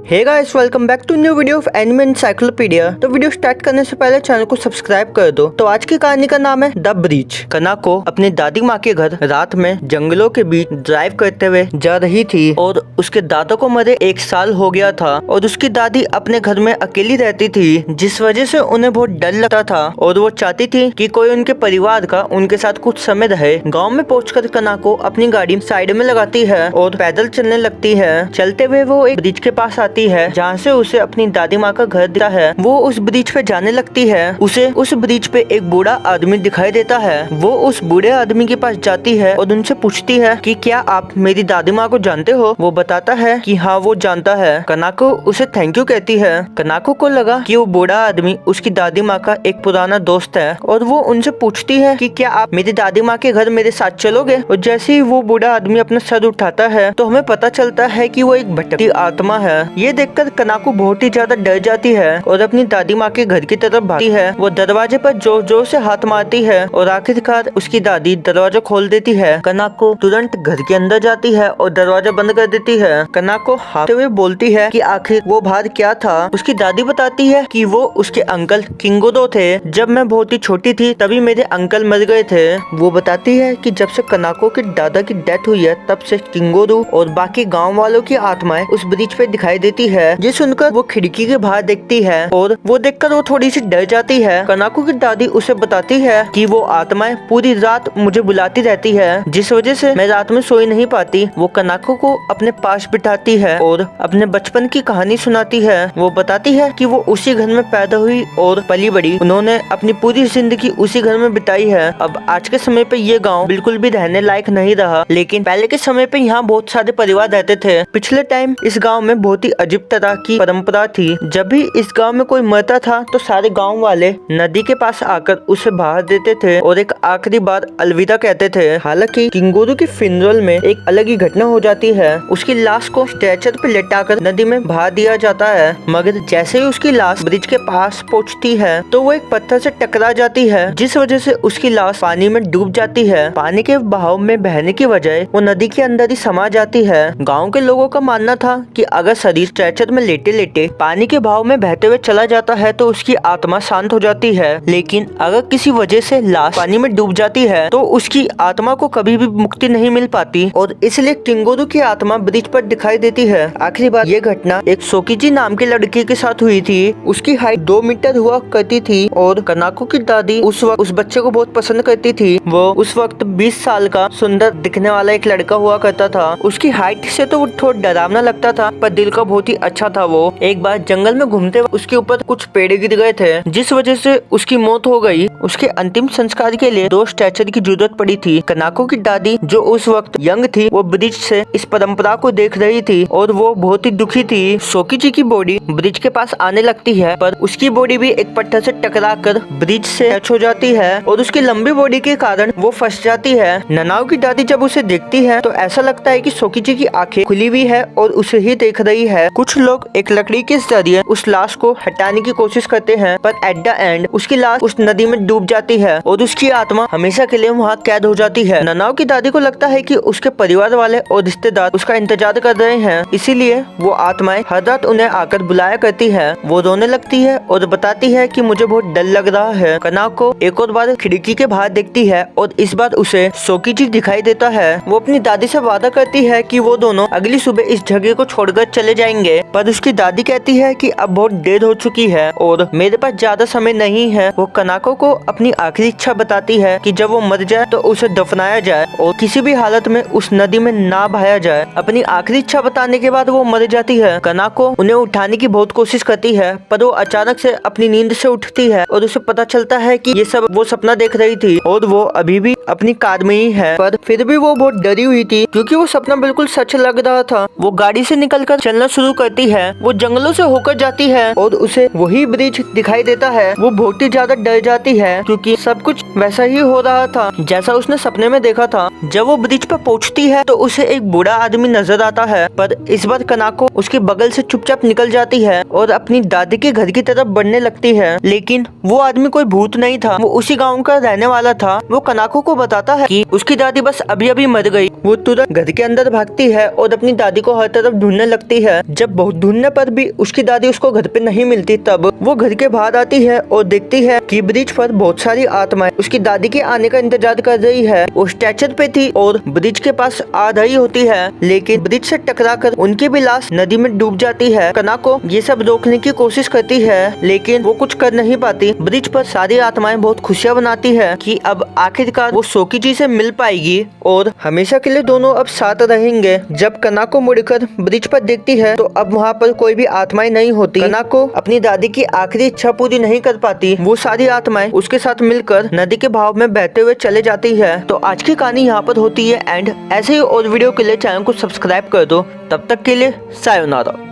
Hey guys, welcome back to new video of anime encyclopedia. तो video start करने से पहले चैनल को सब्सक्राइब कर दो। तो आज की कहानी का नाम है द ब्रिज। कनाको अपनी दादी माँ के घर रात में जंगलों के बीच ड्राइव करते हुए जा रही थी और उसके दादा को मरे 1 साल हो गया था और उसकी दादी अपने घर में अकेली रहती थी, जिस वजह से उन्हें बहुत डर लगता था और वो चाहती थी कि कोई उनके परिवार का उनके साथ कुछ समय रहे। गाँव में पहुँचकर कनाको अपनी गाड़ी साइड में लगाती है और पैदल चलने लगती है। चलते हुए वो एक ब्रिज के पास आती है जहाँ से उसे अपनी दादी माँ का घर दिखता है। वो उस ब्रिज पे जाने लगती है। उसे उस ब्रिज पे एक बूढ़ा आदमी दिखाई देता है। वो उस बूढ़े आदमी के पास जाती है और उनसे पूछती है कि क्या आप मेरी दादी माँ को जानते हो। वो बताता है कि हाँ वो जानता है। कनाको उसे थैंक यू कहती है। कनाको को लगा कि वो बूढ़ा आदमी उसकी दादी माँ का एक पुराना दोस्त है और वो उनसे पूछती है कि क्या आप मेरी दादी माँ के घर मेरे साथ चलोगे। और जैसे ही वो बूढ़ा आदमी अपना सर उठाता है तो हमें पता चलता है कि वो एक भटकती आत्मा है। ये देखकर कनाको बहुत ही ज्यादा डर जाती है और अपनी दादी माँ के घर की तरफ भागती है। वो दरवाजे पर जोर जोर से हाथ मारती है और आखिरकार उसकी दादी दरवाजा खोल देती है। कनाको तुरंत घर के अंदर जाती है और दरवाजा बंद कर देती है। कनाको हारते हुए बोलती है कि आखिर वो बाहर क्या था। उसकी दादी बताती है कि वो उसके अंकल किंगोदो थे। जब मैं बहुत ही छोटी थी तभी मेरे अंकल मर गए थे। वो बताती है कि जब से कनाको के दादा की डेथ हुई है तब से किंगोदो और बाकी गाँव वालों की आत्माएं उस ब्रिज पे दिखाई देती है। ये सुनकर वो खिड़की के बाहर देखती है और वो देखकर वो थोड़ी सी डर जाती है। कनाको की दादी उसे बताती है कि वो आत्माएं पूरी रात मुझे बुलाती रहती है, जिस वजह से मैं रात में सोई नहीं पाती। वो कनाको को अपने पास बिठाती है और अपने बचपन की कहानी सुनाती है। वो बताती है कि वो उसी घर में पैदा हुई और पली बड़ी। उन्होंने अपनी पूरी जिंदगी उसी घर में बिताई है। अब आज के समय पे ये गाँव बिल्कुल भी रहने लायक नहीं रहा, लेकिन पहले के समय पे यहाँ बहुत सारे परिवार रहते थे। पिछले टाइम इस गाँव में बहुत ही अजीब तरह की परंपरा थी। जब भी इस गांव में कोई मरता था तो सारे गांव वाले नदी के पास आकर उसे बहा देते थे और एक आखिरी बार अलविदा कहते थे। हालांकि किंगोदो की फिनरल में एक अलग ही घटना हो जाती है। उसकी लाश को स्ट्रेचर पे लेटाकर नदी में बहा दिया जाता है, मगर जैसे ही उसकी लाश ब्रिज के पास पहुंचती है तो वो एक पत्थर से टकरा जाती है, जिस वजह से उसकी लाश पानी में डूब जाती है। पानी के बहाव में बहने की वजह वो नदी के अंदर ही समा जाती है। गाँव के लोगों का मानना था कि अगर शरीर स्ट्रेचर में लेटे लेटे पानी के भाव में बहते हुए चला जाता है तो उसकी आत्मा शांत हो जाती है, लेकिन अगर किसी वजह से लाश पानी में डूब जाती है तो उसकी आत्मा को कभी भी मुक्ति नहीं मिल पाती और इसलिए किंगोदो की आत्मा ब्रिज पर दिखाई देती है। आखिरी बार ये घटना एक सोकिजी नाम के लड़के के साथ हुई थी। उसकी हाइट 2 मीटर हुआ करती थी और कनाको की दादी उस वक्त उस बच्चे को बहुत पसंद करती थी। वो उस वक्त 20 साल का सुंदर दिखने वाला एक लड़का हुआ करता था। उसकी हाइट से तो वो थोड़ा डरावना लगता था पर दिल का बहुत ही अच्छा था। वो एक बार जंगल में घूमते वक्त उसके ऊपर कुछ पेड़ गिर गए थे, जिस वजह से उसकी मौत हो गई। उसके अंतिम संस्कार के लिए 2 स्ट्रेचर की जरूरत पड़ी थी। कनाको की दादी जो उस वक्त यंग थी वो ब्रिज से इस परंपरा को देख रही थी और वो बहुत ही दुखी थी। सोकीजी की बॉडी ब्रिज के पास आने लगती है पर उसकी बॉडी भी एक पत्थर से टकराकर ब्रिज से टच हो जाती है और उसकी लंबी बॉडी के कारण वो फंस जाती है। ननाओ की दादी जब उसे देखती है तो ऐसा लगता है कि सोकीजी की आंखें खुली हुई है और उसे ही देख रही है। कुछ लोग एक लकड़ी के जरिए उस लाश को हटाने की कोशिश करते हैं पर एट द एंड उसकी लाश उस नदी में डूब जाती है और उसकी आत्मा हमेशा के लिए वहाँ कैद हो जाती है। ननाओ की दादी को लगता है कि उसके परिवार वाले और रिश्तेदार उसका इंतजार कर रहे हैं, इसीलिए वो आत्माएं हर रात उन्हें आकर बुलाया करती है। वो रोने लगती है और बताती है कि मुझे बहुत डर लग रहा है। कनाको एक और बार खिड़की के बाहर देखती है और इस बार उसे सोकीजी दिखाई देता है। वो अपनी दादी से वादा करती है कि वो दोनों अगली सुबह इस जगह को छोड़कर चले जाएंगे, पर उसकी दादी कहती है कि अब बहुत देर हो चुकी है और मेरे पास ज्यादा समय नहीं है। वो कनाको को अपनी आखिरी इच्छा बताती है कि जब वो मर जाए तो उसे दफनाया जाए और किसी भी हालत में उस नदी में ना बहाया जाए। अपनी आखिरी इच्छा बताने के बाद वो मर जाती है। कनाको उन्हें उठाने की बहुत कोशिश करती है पर वो अचानक से अपनी नींद से उठती है और उसे पता चलता है कि ये सब वो सपना देख रही थी और वो अभी भी अपनी कार में ही है। पर फिर भी वो बहुत डरी हुई थी क्योंकि वो सपना बिल्कुल सच लग रहा था। वो गाड़ी से निकलकर चलना शुरू करती है। वो जंगलों से होकर जाती है और उसे वही ब्रिज दिखाई देता है। वो बहुत ही ज्यादा डर जाती है क्योंकि सब कुछ वैसा ही हो रहा था जैसा उसने सपने में देखा था। जब वो ब्रिज पर पहुंचती है तो उसे एक बूढ़ा आदमी नजर आता है, पर इस बार कनाको उसके बगल से चुपचाप निकल जाती है और अपनी दादी के घर की तरफ बढ़ने लगती है। लेकिन वो आदमी कोई भूत नहीं था, वो उसी गाँव का रहने वाला था। वो कनाको को बताता है कि उसकी दादी बस अभी अभी मर गई। वो तुरंत घर के अंदर भागती है और अपनी दादी को हर तरफ ढूंढने लगती है। जब बहुत ढूंढने पर भी उसकी दादी उसको घर पे नहीं मिलती, तब वो घर के बाहर आती है और देखती है कि ब्रिज पर बहुत सारी आत्माएं उसकी दादी के आने का इंतजार कर रही है। वो स्ट्रेचर पे थी और ब्रिज के पास आ रही होती है, लेकिन ब्रिज से टकराकर उनकी भी लाश नदी में डूब जाती है। कनाको ये सब रोकने की कोशिश करती है, लेकिन वो कुछ कर नहीं पाती। ब्रिज पर सारी आत्माएं बहुत खुशियां बनाती है कि अब आखिरकार वो सोकीजी से मिल पाएगी और हमेशा के लिए दोनों अब साथ रहेंगे। जब कनाको मुड़कर ब्रिज पर देखती है तो अब वहाँ पर कोई भी आत्माएं नहीं होती। कनाको अपनी दादी की आखिरी इच्छा पूरी नहीं कर पाती। वो सारी आत्माएं उसके साथ मिलकर नदी के बहाव में बहते हुए चले जाती है। तो आज की कहानी यहाँ पर होती है एंड। ऐसे ही और वीडियो के लिए चैनल को सब्सक्राइब कर दो। तब तक के लिए सायोनारा।